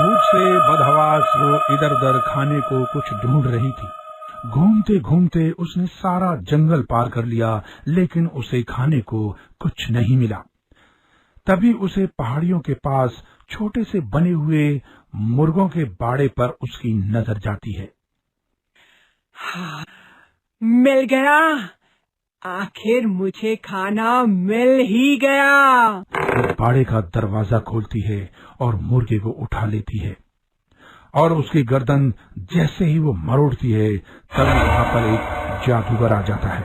भूख से बदहवास वो इधर उधर खाने को कुछ ढूंढ रही थी। घूमते घूमते उसने सारा जंगल पार कर लिया, लेकिन उसे खाने को कुछ नहीं मिला। तभी उसे पहाड़ियों के पास छोटे से बने हुए मुर्गों के बाड़े पर उसकी नजर जाती है। हाँ, मिल गया, आखिर मुझे खाना मिल ही गया। वो बाड़े का दरवाजा खोलती है और मुर्गे को उठा लेती है, और उसकी गर्दन जैसे ही वो मरोड़ती है तभी वहां पर एक जादूगर आ जाता है।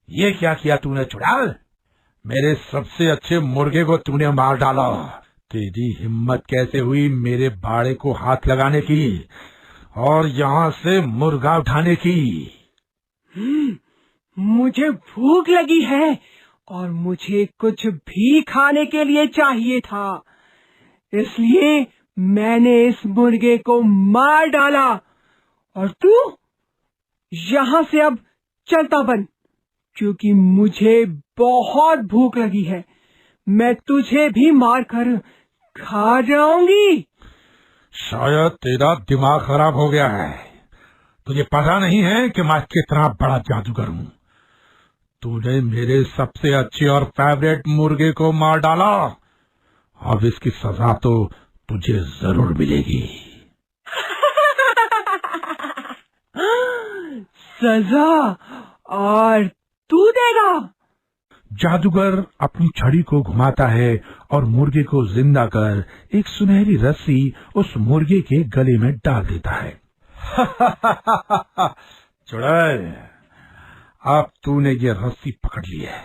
ये क्या किया तूने चुड़ैल? मेरे सबसे अच्छे मुर्गे को तूने मार डाला। तेरी हिम्मत कैसे हुई मेरे बाड़े को हाथ लगाने की और यहाँ से मुर्गा उठाने की? मुझे भूख लगी है और मुझे कुछ भी खाने के लिए चाहिए था, इसलिए मैंने इस मुर्गे को मार डाला। और तू यहाँ से अब चलता बन, क्योंकि मुझे बहुत भूख लगी है। मैं तुझे भी मारकर खा जाऊंगी। शायद तेरा दिमाग खराब हो गया है। तुझे पता नहीं है कि मैं कितना बड़ा जादूगर हूँ। तूने मेरे सबसे अच्छे और फेवरेट मुर्गे को मार डाला। अब इसकी सजा तो तुझे जरूर मिलेगी। सजा और तू देगा? जादूगर अपनी छड़ी को घुमाता है और मुर्गे को जिंदा कर एक सुनहरी रस्सी उस मुर्गे के गले में डाल देता है। चुड़ैल, अब तूने ये रस्सी पकड़ ली है,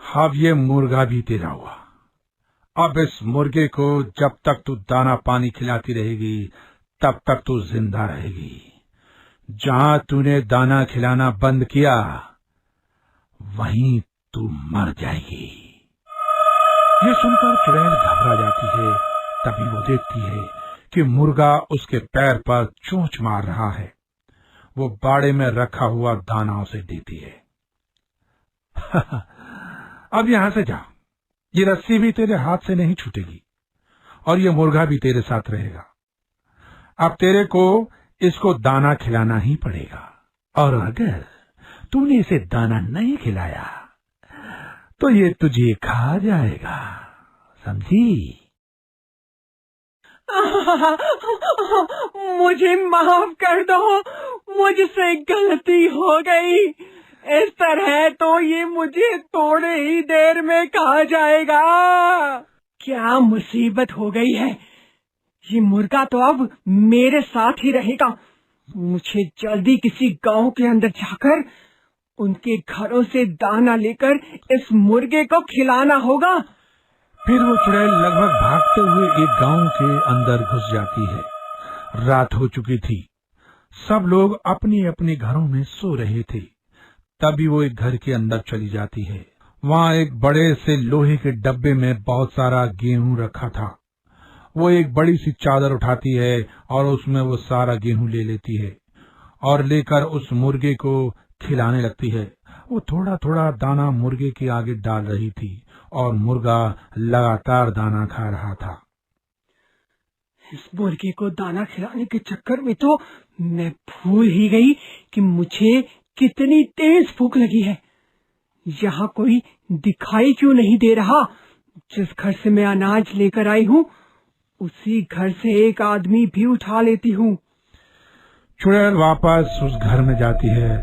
अब ये मुर्गा भी तेरा हुआ। अब इस मुर्गे को जब तक तू दाना पानी खिलाती रहेगी तब तक तू जिंदा रहेगी। जहाँ तूने दाना खिलाना बंद किया वहीं तू मर जाएगी। ये सुनकर चुड़ैल घबरा जाती है। तभी वो देखती है कि मुर्गा उसके पैर पर चोंच मार रहा है। वो बाड़े में रखा हुआ दाना उसे देती है। अब यहाँ से जा, ये रस्सी भी तेरे हाथ से नहीं छूटेगी और ये मुर्गा भी तेरे साथ रहेगा। अब तेरे को इसको दाना खिलाना ही पड़ेगा, और अगर तूने इसे दाना नहीं खिलाया तो ये तुझे खा जाएगा, समझी? मुझे माफ कर दो, मुझसे गलती हो गई। इस तरह तो ये मुझे थोड़े ही देर में खा जाएगा। क्या मुसीबत हो गई है? ये मुर्गा तो अब मेरे साथ ही रहेगा। मुझे जल्दी किसी गांव के अंदर जाकर उनके घरों से दाना लेकर इस मुर्गे को खिलाना होगा। फिर वो चुड़ैल लगभग भागते हुए एक गांव के अंदर घुस जाती है। रात हो चुकी थी, सब लोग अपने अपने घरों में सो रहे थे। तभी वो एक घर के अंदर चली जाती है। वहाँ एक बड़े से लोहे के डब्बे में बहुत सारा गेहूं रखा था। वो एक बड़ी सी चादर उठाती है और उसमें वो सारा गेहूं ले लेती है और लेकर उस मुर्गे को खिलाने लगती है। वो थोड़ा थोड़ा दाना मुर्गे के आगे डाल रही थी और मुर्गा लगातार दाना खा रहा था। इस मुर्गे को दाना खिलाने के चक्कर में तो मैं भूल ही गई कि मुझे कितनी तेज भूख लगी है। यहाँ कोई दिखाई क्यों नहीं दे रहा? जिस घर से मैं अनाज लेकर आई हूँ उसी घर से एक आदमी भी उठा लेती हूँ। चुड़ैल वापस उस घर में जाती है,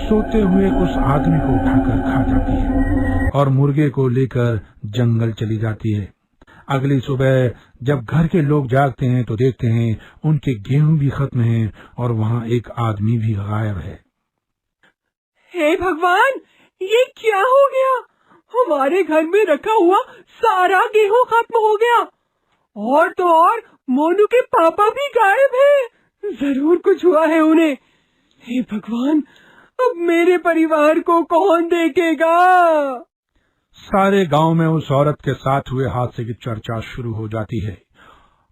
सोते हुए उस आदमी को उठाकर खा जाती है और मुर्गे को लेकर जंगल चली जाती है। अगली सुबह जब घर के लोग जागते हैं तो देखते हैं उनके गेहूं भी खत्म हैं और वहाँ एक आदमी भी गायब है। हे भगवान, ये क्या हो गया? हमारे घर में रखा हुआ सारा गेहूं खत्म हो गया, और तो और मोनू के पापा भी गायब हैं। जरूर कुछ हुआ है उन्हें। हे भगवान, अब मेरे परिवार को कौन देखेगा? सारे गांव में उस औरत के साथ हुए हादसे की चर्चा शुरू हो जाती है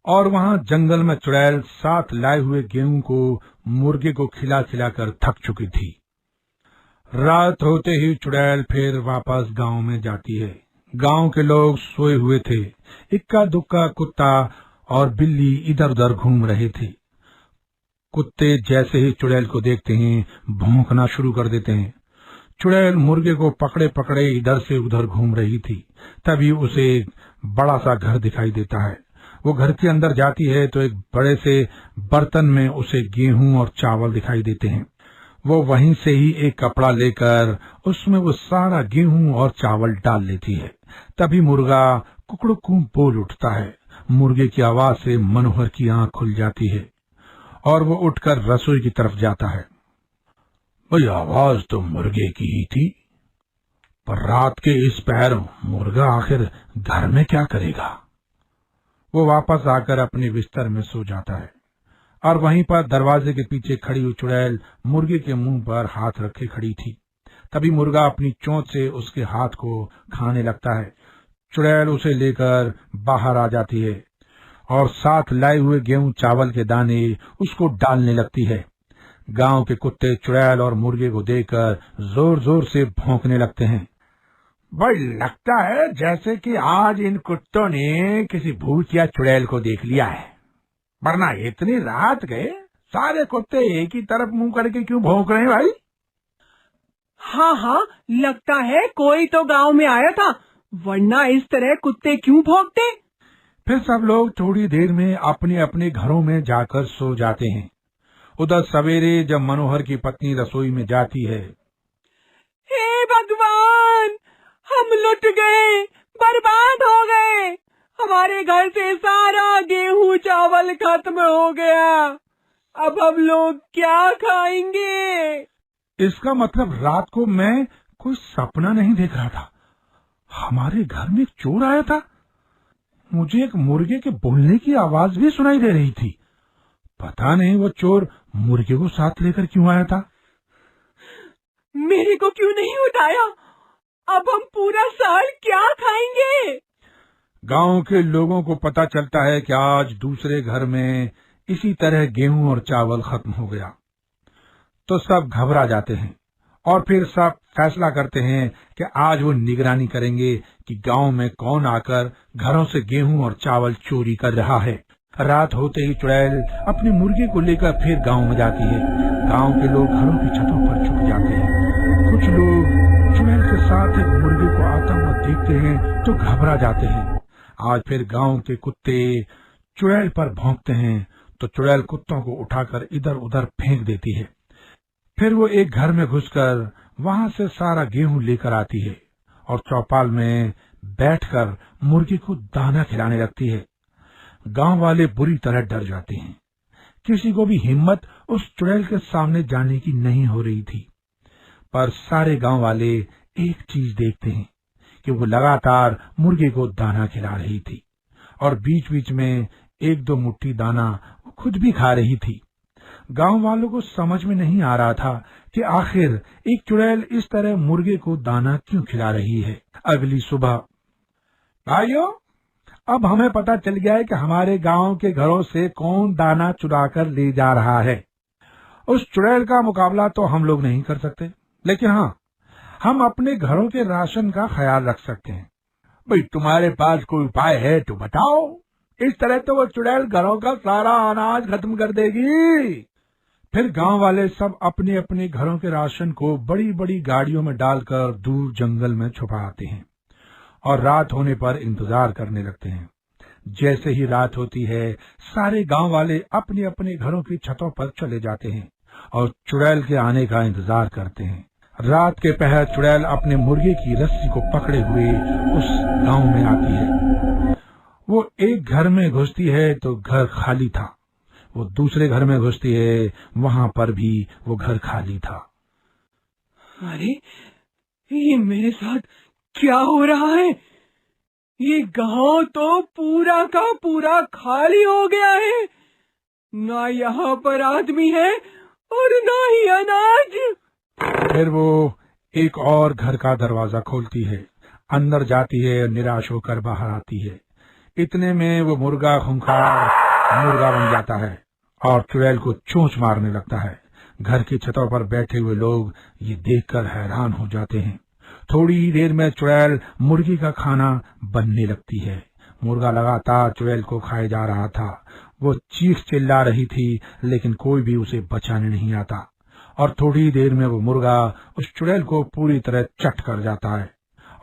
और वहाँ जंगल में चुड़ैल साथ लाए हुए गेहूं को मुर्गे को खिला खिलाकर थक चुकी थी। रात होते ही चुड़ैल फिर वापस गांव में जाती है। गांव के लोग सोए हुए थे। इक्का दुक्का कुत्ता और बिल्ली इधर उधर घूम रहे थे। कुत्ते जैसे ही चुड़ैल को देखते हैं भौंकना शुरू कर देते हैं। चुड़ैल मुर्गे को पकड़े पकड़े इधर से उधर घूम रही थी। तभी उसे एक बड़ा सा घर दिखाई देता है। वो घर के अंदर जाती है तो एक बड़े से बर्तन में उसे गेहूं और चावल दिखाई देते हैं। वो वहीं से ही एक कपड़ा लेकर उसमें वो सारा गेहूं और चावल डाल लेती है। तभी मुर्गा कुकड़ुकू बोल उठता है। मुर्गे की आवाज से मनोहर की आंख खुल जाती है और वो उठकर रसोई की तरफ जाता है। भाई आवाज तो मुर्गे की ही थी, पर रात के इस पहर मुर्गा आखिर घर में क्या करेगा। वो वापस आकर अपने बिस्तर में सो जाता है और वहीं पर दरवाजे के पीछे खड़ी हुई चुड़ैल मुर्गे के मुंह पर हाथ रखे खड़ी थी। तभी मुर्गा अपनी चोंच से उसके हाथ को खाने लगता है। चुड़ैल उसे लेकर बाहर आ जाती है और साथ लाए हुए गेहूं चावल के दाने उसको डालने लगती है। गांव के कुत्ते चुड़ैल और मुर्गे को देखकर जोर जोर से भौंकने लगते हैं। भाई लगता है जैसे कि आज इन कुत्तों ने किसी भूत या चुड़ैल को देख लिया है, वरना इतनी रात गए सारे कुत्ते एक ही तरफ मुंह करके क्यों भौंक रहे हैं भाई। हाँ हाँ, लगता है कोई तो गांव में आया था, वरना इस तरह कुत्ते क्यों भौंकते। फिर सब लोग थोड़ी देर में अपने अपने घरों में जाकर सो जाते हैं। उधर सवेरे जब मनोहर की पत्नी रसोई में जाती है, हे भगवान, हम लुट गए, बर्बाद हो गए, हमारे घर से सारा गेहूं चावल खत्म हो गया, अब हम लोग क्या खाएंगे। इसका मतलब रात को मैं कोई सपना नहीं देख रहा था। हमारे घर में एक चोर आया था। मुझे एक मुर्गे के बोलने की आवाज भी सुनाई दे रही थी। पता नहीं वो चोर मुर्गे को साथ लेकर क्यों आया था। मेरे को क्यों नहीं उठाया, अब हम पूरा साल क्या खाएंगे। गांव के लोगों को पता चलता है कि आज दूसरे घर में इसी तरह गेहूं और चावल खत्म हो गया, तो सब घबरा जाते हैं और फिर सब फैसला करते हैं कि आज वो निगरानी करेंगे कि गांव में कौन आकर घरों से गेहूं और चावल चोरी कर रहा है। रात होते ही चुड़ैल अपने मुर्गे को लेकर फिर गांव में जाती है। गांव के लोग घरों की छतों पर छुप जाते हैं। कुछ लोग चुड़ैल के साथ एक मुर्गे को आता हुआ देखते हैं तो घबरा जाते हैं। आज फिर गांव के कुत्ते चुड़ैल पर भौंकते हैं तो चुड़ैल कुत्तों को उठाकर इधर उधर फेंक देती है। फिर वो एक घर में घुसकर वहां से सारा गेहूं लेकर आती है और चौपाल में बैठकर मुर्गे को दाना खिलाने लगती है। गांव वाले बुरी तरह डर जाते हैं। किसी को भी हिम्मत उस चुड़ैल के सामने जाने की नहीं हो रही थी, पर सारे गांव वाले एक चीज देखते हैं कि वो लगातार मुर्गे को दाना खिला रही थी और बीच बीच में एक दो मुट्ठी दाना वो खुद भी खा रही थी। गांव वालों को समझ में नहीं आ रहा था कि आखिर एक चुड़ैल इस तरह मुर्गे को दाना क्यों खिला रही है। अगली सुबह, भाइयों, अब हमें पता चल गया है कि हमारे गांव के घरों से कौन दाना चुरा कर ले जा रहा है। उस चुड़ैल का मुकाबला तो हम लोग नहीं कर सकते, लेकिन हाँ, हम अपने घरों के राशन का ख्याल रख सकते हैं। भाई तुम्हारे पास कोई उपाय है तो बताओ, इस तरह तो वो चुड़ैल घरों का सारा अनाज खत्म कर देगी। फिर गांव वाले सब अपने अपने घरों के राशन को बड़ी बड़ी गाड़ियों में डालकर दूर जंगल में छुपाते हैं और रात होने पर इंतजार करने लगते हैं। जैसे ही रात होती है, सारे गांव वाले अपने अपने घरों की छतों पर चले जाते हैं और चुड़ैल के आने का इंतजार करते हैं। रात के पहर चुड़ैल अपने मुर्गे की रस्सी को पकड़े हुए उस गांव में आती है। वो एक घर में घुसती है तो घर खाली था। वो दूसरे घर में घुसती है, वहां पर भी वो घर खाली था। अरे, ये मेरे साथ क्या हो रहा है? ये गांव तो पूरा का पूरा खाली हो गया है। ना यहाँ पर आदमी है और ना ही अनाज। फिर वो एक और घर का दरवाजा खोलती है, अंदर जाती है और निराश होकर बाहर आती है। इतने में वो मुर्गा खूंखार मुर्गा बन जाता है और चुड़ैल को चोंच मारने लगता है। घर की छतों पर बैठे हुए लोग ये देखकर हैरान हो जाते हैं। थोड़ी ही देर में चुड़ैल मुर्गी का खाना बनने लगती है। मुर्गा लगातार चुड़ैल को खाए जा रहा था। वो चीख चिल्ला रही थी, लेकिन कोई भी उसे बचाने नहीं आता। और थोड़ी ही देर में वो मुर्गा उस चुड़ैल को पूरी तरह चट कर जाता है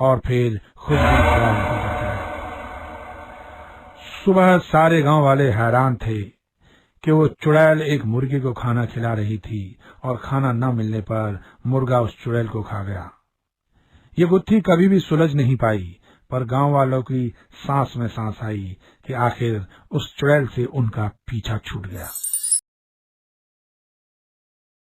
और फिर खुद भी गायब हो जाता है। सुबह सारे गांव वाले हैरान थे कि वो चुड़ैल एक मुर्गी को खाना खिला रही थी और खाना न मिलने पर मुर्गा उस चुड़ैल को खा गया। ये गुत्थी कभी भी सुलझ नहीं पाई, पर गांव वालों की सांस में सांस आई कि आखिर उस चुड़ैल से उनका पीछा छूट गया।